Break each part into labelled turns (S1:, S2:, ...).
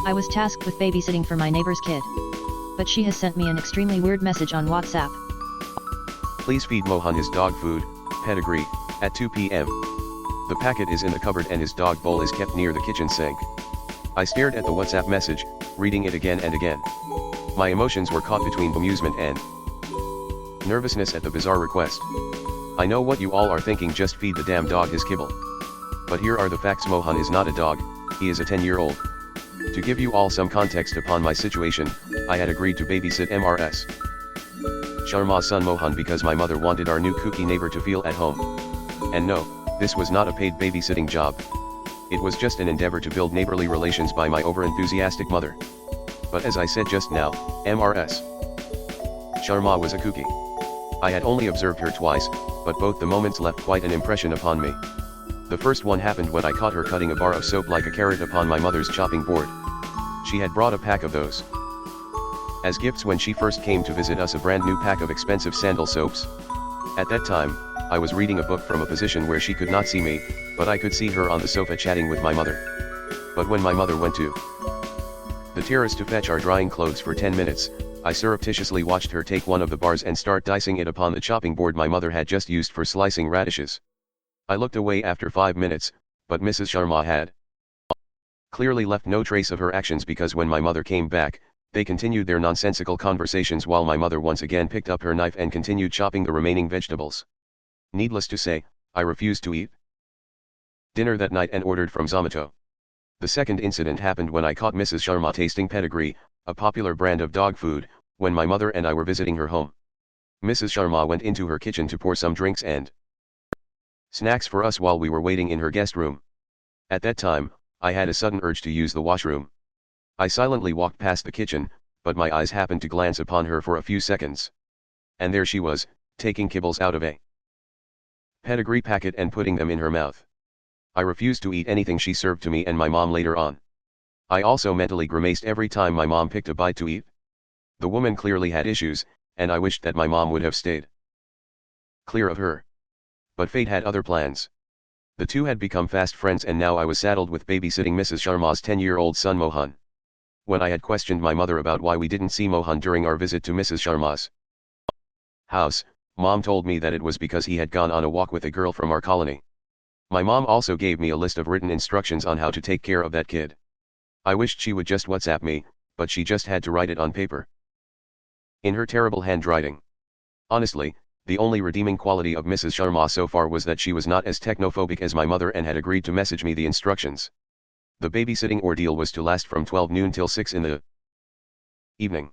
S1: I was tasked with babysitting for my neighbor's kid. But she has sent me an extremely weird message on WhatsApp.
S2: Please feed Mohan his dog food, pedigree, at 2 p.m. The packet is in the cupboard and his dog bowl is kept near the kitchen sink. I stared at the WhatsApp message, reading it again and again. My emotions were caught between bemusement and nervousness at the bizarre request. I know what you all are thinking, just feed the damn dog his kibble. But here are the facts: Mohan is not a dog, he is a 10-year-old. To give you all some context upon my situation, I had agreed to babysit Mrs. Sharma's son Mohan because my mother wanted our new kooky neighbor to feel at home. And no, this was not a paid babysitting job. It was just an endeavor to build neighborly relations by my over-enthusiastic mother. But as I said just now, Mrs. Sharma was a kooky. I had only observed her twice, but both the moments left quite an impression upon me. The first one happened when I caught her cutting a bar of soap like a carrot upon my mother's chopping board. She had brought a pack of those as gifts when she first came to visit us, a brand new pack of expensive sandal soaps. At that time, I was reading a book from a position where she could not see me, but I could see her on the sofa chatting with my mother. But when my mother went to the terrace to fetch our drying clothes for 10 minutes, I surreptitiously watched her take one of the bars and start dicing it upon the chopping board my mother had just used for slicing radishes. I looked away after 5 minutes, but Mrs. Sharma had clearly left no trace of her actions, because when my mother came back, they continued their nonsensical conversations while my mother once again picked up her knife and continued chopping the remaining vegetables. Needless to say, I refused to eat dinner that night and ordered from Zomato. The second incident happened when I caught Mrs. Sharma tasting Pedigree, a popular brand of dog food, when my mother and I were visiting her home. Mrs. Sharma went into her kitchen to pour some drinks and snacks for us while we were waiting in her guest room. At that time, I had a sudden urge to use the washroom. I silently walked past the kitchen, but my eyes happened to glance upon her for a few seconds. And there she was, taking kibbles out of a pedigree packet and putting them in her mouth. I refused to eat anything she served to me and my mom later on. I also mentally grimaced every time my mom picked a bite to eat. The woman clearly had issues, and I wished that my mom would have stayed clear of her. But fate had other plans. The two had become fast friends, and now I was saddled with babysitting Mrs. Sharma's 10-year-old son Mohan. When I had questioned my mother about why we didn't see Mohan during our visit to Mrs. Sharma's house, Mom told me that it was because he had gone on a walk with a girl from our colony. My mom also gave me a list of written instructions on how to take care of that kid. I wished she would just WhatsApp me, but she just had to write it on paper in her terrible handwriting. Honestly, the only redeeming quality of Mrs. Sharma so far was that she was not as technophobic as my mother and had agreed to message me the instructions. The babysitting ordeal was to last from 12 noon till 6 in the evening.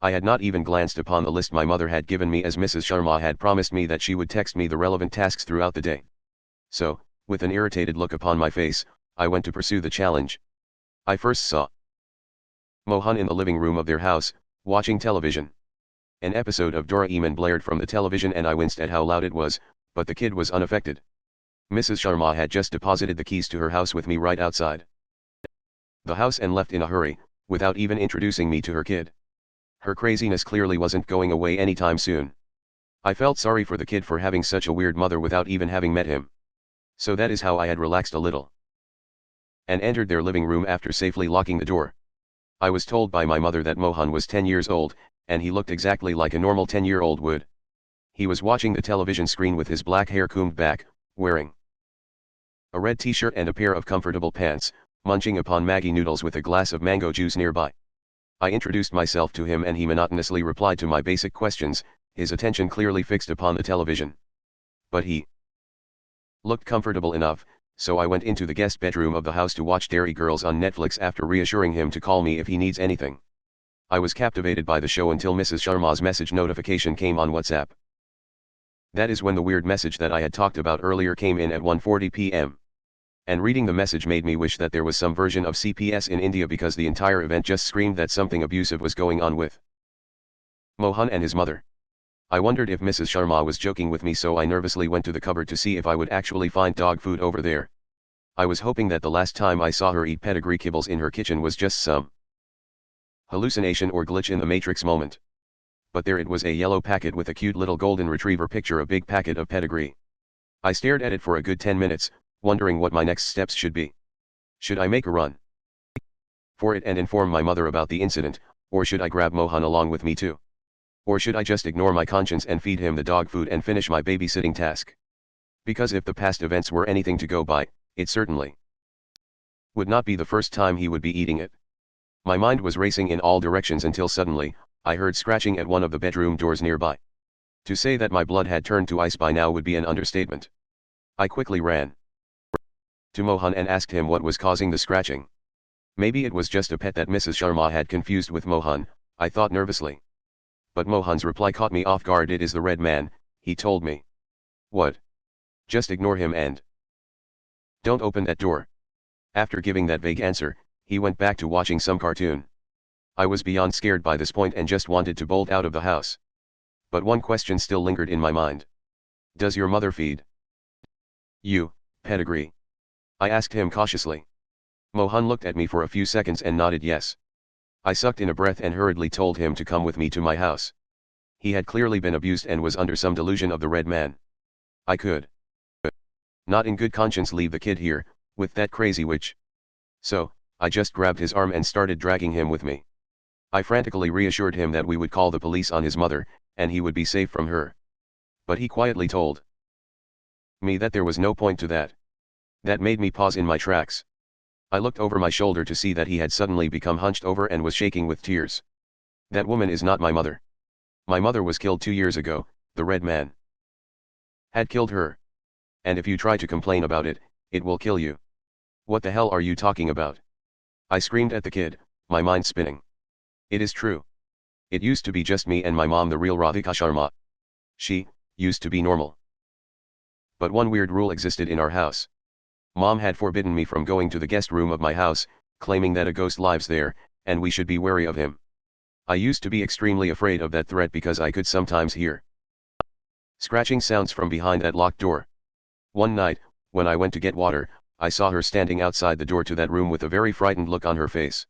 S2: I had not even glanced upon the list my mother had given me, as Mrs. Sharma had promised me that she would text me the relevant tasks throughout the day. So, with an irritated look upon my face, I went to pursue the challenge. I first saw Mohan in the living room of their house, watching television. An episode of Doraemon blared from the television and I winced at how loud it was, but the kid was unaffected. Mrs. Sharma had just deposited the keys to her house with me right outside the house and left in a hurry, without even introducing me to her kid. Her craziness clearly wasn't going away anytime soon. I felt sorry for the kid for having such a weird mother without even having met him. So that is how I had relaxed a little and entered their living room after safely locking the door. I was told by my mother that Mohan was 10 years old, and he looked exactly like a normal 10-year-old would. He was watching the television screen with his black hair combed back, wearing a red t-shirt and a pair of comfortable pants, munching upon Maggi noodles with a glass of mango juice nearby. I introduced myself to him and he monotonously replied to my basic questions, his attention clearly fixed upon the television. But he looked comfortable enough, so I went into the guest bedroom of the house to watch Dairy Girls on Netflix after reassuring him to call me if he needs anything. I was captivated by the show until Mrs. Sharma's message notification came on WhatsApp. That is when the weird message that I had talked about earlier came in at 1:40 p.m. And reading the message made me wish that there was some version of CPS in India, because the entire event just screamed that something abusive was going on with Mohan and his mother. I wondered if Mrs. Sharma was joking with me, so I nervously went to the cupboard to see if I would actually find dog food over there. I was hoping that the last time I saw her eat pedigree kibbles in her kitchen was just some hallucination or glitch in the Matrix moment. But there it was, a yellow packet with a cute little golden retriever picture, a big packet of pedigree. I stared at it for a good 10 minutes, wondering what my next steps should be. Should I make a run for it and inform my mother about the incident, or should I grab Mohan along with me too? Or should I just ignore my conscience and feed him the dog food and finish my babysitting task? Because if the past events were anything to go by, it certainly would not be the first time he would be eating it. My mind was racing in all directions until suddenly, I heard scratching at one of the bedroom doors nearby. To say that my blood had turned to ice by now would be an understatement. I quickly ran to Mohan and asked him what was causing the scratching. Maybe it was just a pet that Mrs. Sharma had confused with Mohan, I thought nervously. But Mohan's reply caught me off guard. It is the red man, he told me. What? Just ignore him and don't open that door. After giving that vague answer, he went back to watching some cartoon. I was beyond scared by this point and just wanted to bolt out of the house. But one question still lingered in my mind. Does your mother feed you pedigree? I asked him cautiously. Mohan looked at me for a few seconds and nodded yes. I sucked in a breath and hurriedly told him to come with me to my house. He had clearly been abused and was under some delusion of the red man. I could not in good conscience leave the kid here, with that crazy witch. So, I just grabbed his arm and started dragging him with me. I frantically reassured him that we would call the police on his mother, and he would be safe from her. But he quietly told me that there was no point to that. That made me pause in my tracks. I looked over my shoulder to see that he had suddenly become hunched over and was shaking with tears. That woman is not my mother. My mother was killed 2 years ago, the red man had killed her. And if you try to complain about it, it will kill you. What the hell are you talking about? I screamed at the kid, my mind spinning. It is true. It used to be just me and my mom, the real Radhika Sharma. She used to be normal. But one weird rule existed in our house. Mom had forbidden me from going to the guest room of my house, claiming that a ghost lives there, and we should be wary of him. I used to be extremely afraid of that threat because I could sometimes hear scratching sounds from behind that locked door. One night, when I went to get water, I saw her standing outside the door to that room with a very frightened look on her face.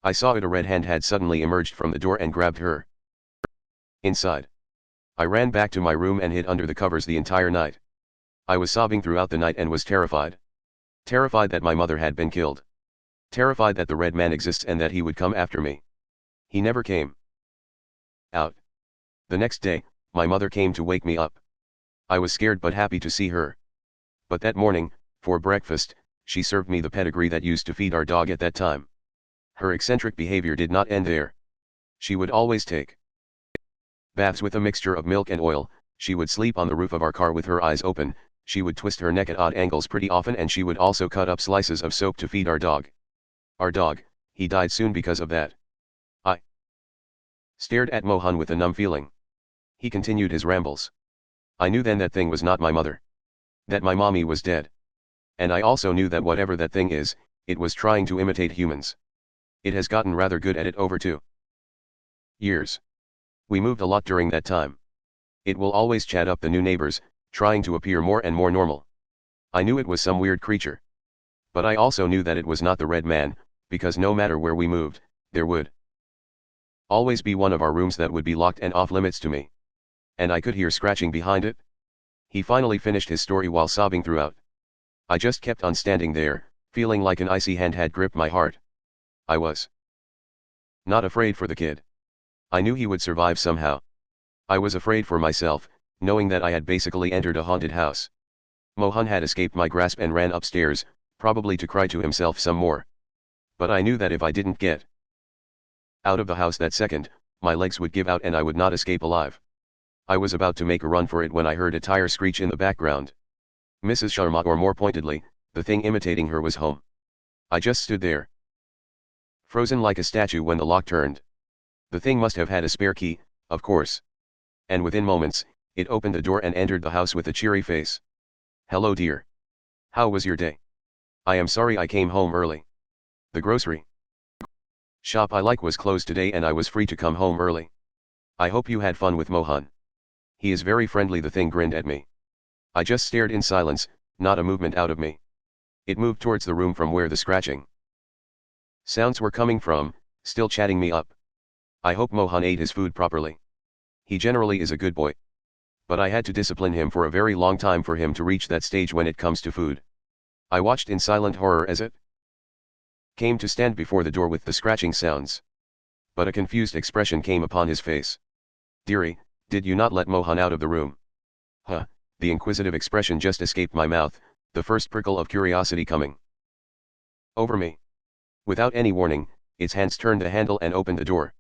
S2: I saw it. A red hand had suddenly emerged from the door and grabbed her inside. I ran back to my room and hid under the covers the entire night. I was sobbing throughout the night and was terrified. Terrified that my mother had been killed. Terrified that the red man exists and that he would come after me. He never came out. The next day, my mother came to wake me up. I was scared but happy to see her. But that morning, for breakfast, she served me the pedigree that used to feed our dog at that time. Her eccentric behavior did not end there. She would always take baths with a mixture of milk and oil, she would sleep on the roof of our car with her eyes open, she would twist her neck at odd angles pretty often, and she would also cut up slices of soap to feed our dog. Our dog, he died soon because of that. I stared at Mohan with a numb feeling. He continued his rambles. I knew then that thing was not my mother. That my mommy was dead. And I also knew that whatever that thing is, it was trying to imitate humans. It has gotten rather good at it over 2 years. We moved a lot during that time. It will always chat up the new neighbors, trying to appear more and more normal. I knew it was some weird creature. But I also knew that it was not the red man, because no matter where we moved, there would always be one of our rooms that would be locked and off limits to me. And I could hear scratching behind it. He finally finished his story while sobbing throughout. I just kept on standing there, feeling like an icy hand had gripped my heart. I was not afraid for the kid. I knew he would survive somehow. I was afraid for myself, knowing that I had basically entered a haunted house. Mohan had escaped my grasp and ran upstairs, probably to cry to himself some more. But I knew that if I didn't get out of the house that second, my legs would give out and I would not escape alive. I was about to make a run for it when I heard a tire screech in the background. Mrs. Sharma, or more pointedly, the thing imitating her, was home. I just stood there, frozen like a statue when the lock turned. The thing must have had a spare key, of course. And within moments, it opened the door and entered the house with a cheery face. "Hello dear. How was your day? I am sorry I came home early. The grocery shop I like was closed today and I was free to come home early. I hope you had fun with Mohan. He is very friendly." The thing grinned at me. I just stared in silence, not a movement out of me. It moved towards the room from where the scratching sounds were coming from, still chatting me up. I hope Mohan ate his food properly. He generally is a good boy. But I had to discipline him for a very long time for him to reach that stage when it comes to food. I watched in silent horror as it came to stand before the door with the scratching sounds. But a confused expression came upon his face. "Dearie, did you not let Mohan out of the room?" Huh, the inquisitive expression just escaped my mouth, the first prickle of curiosity coming over me. Without any warning, its hands turned the handle and opened the door.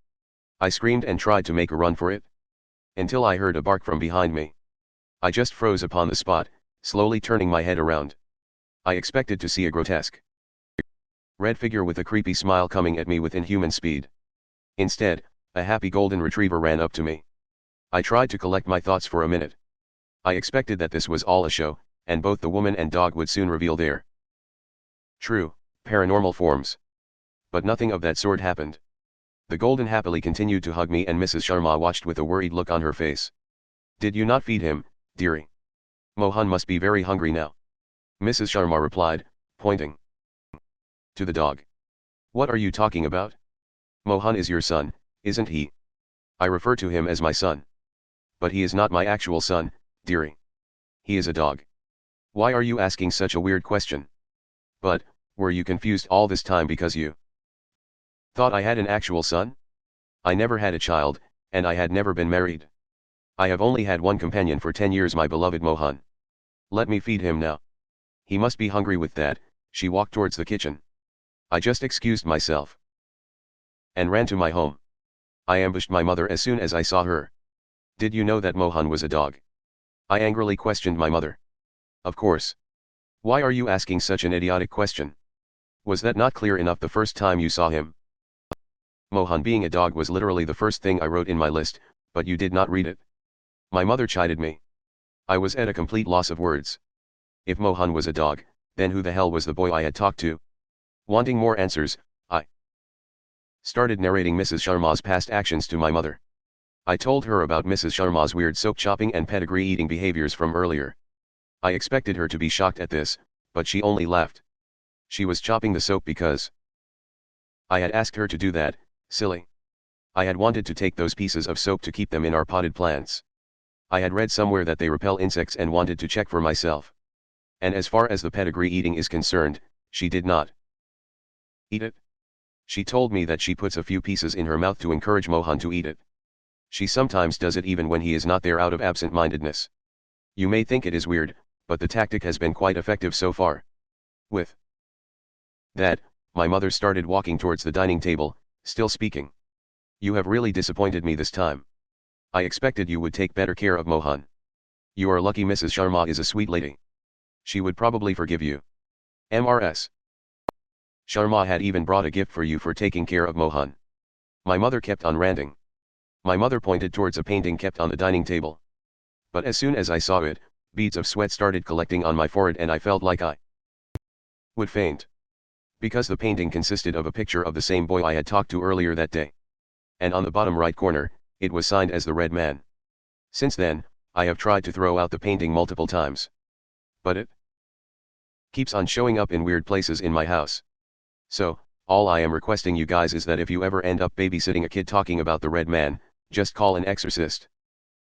S2: I screamed and tried to make a run for it, until I heard a bark from behind me. I just froze upon the spot, slowly turning my head around. I expected to see a grotesque red figure with a creepy smile coming at me with inhuman speed. Instead, a happy golden retriever ran up to me. I tried to collect my thoughts for a minute. I expected that this was all a show, and both the woman and dog would soon reveal their true, paranormal forms. But nothing of that sort happened. The golden happily continued to hug me and Mrs. Sharma watched with a worried look on her face. "Did you not feed him, dearie? Mohan must be very hungry now," Mrs. Sharma replied, pointing to the dog. "What are you talking about? Mohan is your son, isn't he? I refer to him as my son. But he is not my actual son, dearie. He is a dog. Why are you asking such a weird question? But, were you confused all this time because you thought I had an actual son? I never had a child, and I had never been married. I have only had one companion for 10 years, my beloved Mohan. Let me feed him now. He must be hungry." With that, she walked towards the kitchen. I just excused myself and ran to my home. I ambushed my mother as soon as I saw her. "Did you know that Mohan was a dog?" I angrily questioned my mother. "Of course. Why are you asking such an idiotic question? Was that not clear enough the first time you saw him?" Mohan being a dog was literally the first thing I wrote in my list, but you did not read it. My mother chided me. I was at a complete loss of words. If Mohan was a dog, then who the hell was the boy I had talked to? Wanting more answers, I started narrating Mrs. Sharma's past actions to my mother. I told her about Mrs. Sharma's weird soap chopping and pedigree eating behaviors from earlier. I expected her to be shocked at this, but she only laughed. She was chopping the soap because I had asked her to do that, silly. I had wanted to take those pieces of soap to keep them in our potted plants. I had read somewhere that they repel insects and wanted to check for myself. And as far as the pedigree eating is concerned, she did not eat it. She told me that she puts a few pieces in her mouth to encourage Mohan to eat it. She sometimes does it even when he is not there out of absent-mindedness. You may think it is weird, but the tactic has been quite effective so far. With that, my mother started walking towards the dining table, still speaking. "You have really disappointed me this time. I expected you would take better care of Mohan. You are lucky Mrs. Sharma is a sweet lady. She would probably forgive you. Mrs. Sharma had even brought a gift for you for taking care of Mohan." My mother kept on ranting. My mother pointed towards a painting kept on the dining table. But as soon as I saw it, beads of sweat started collecting on my forehead and I felt like I would faint. Because the painting consisted of a picture of the same boy I had talked to earlier that day. And on the bottom right corner, it was signed as the Red Man. Since then, I have tried to throw out the painting multiple times. But it keeps on showing up in weird places in my house. So, all I am requesting you guys is that if you ever end up babysitting a kid talking about the Red Man, just call an exorcist.